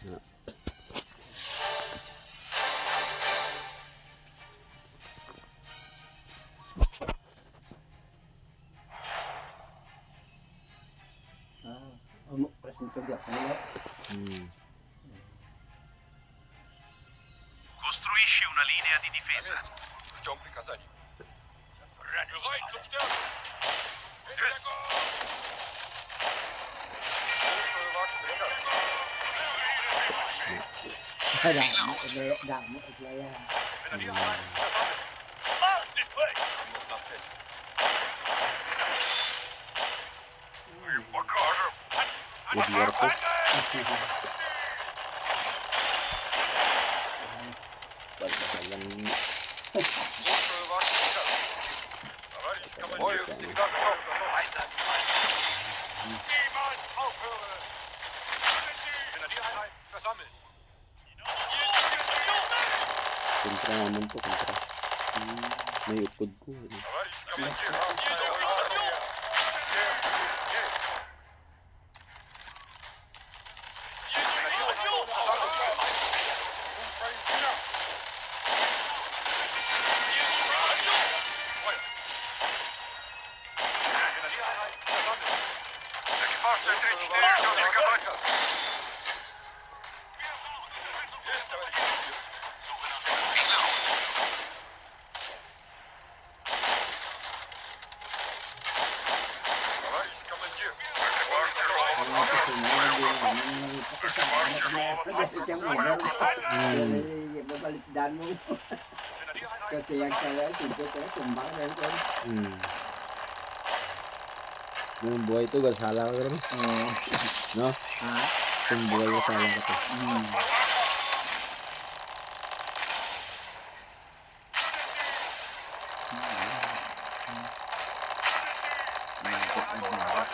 Ja. Costruisci una linea di difesa. Ждем приказаний. Bereit zum Sterben. Слушаю ваш приказ. Muss nach Ziel. Покажем. Дверку. Слушаю ваш приказ. Товарищ командир. Бой всегда готов. Niemals aufhören. Grenadiereinheit versammelt. Kontra naman to, kontra. May upod ko. Товарищ командир. Есть, товарищ командир. Товарищ командир. Kasi yang saya itu saya kembang dan kan. Yung buhay ito, gasala ka rin. No? Yung buhay, gasala ka to.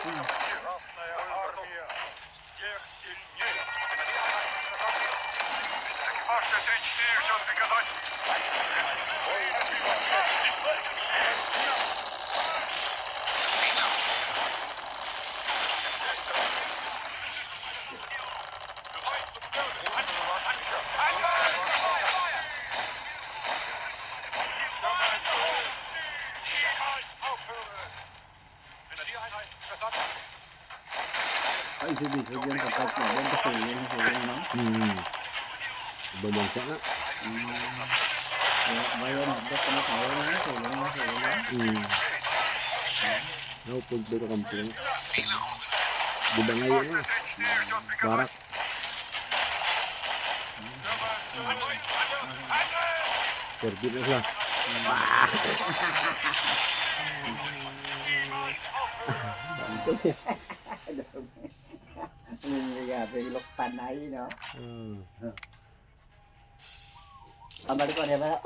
Красная армия всех сильнее. Экипаж Т-34 ждет приказаний. Grenadiereinheit versammelt. Ay, ibig sabihin kapag doon kasi yun no. Ibang bansa na. Bayan na kami tayo na so yun. Naupod dito kampung. Diba ngayon na? Barracks. Pergi na sila. Belok panay no. Balik ko na ba?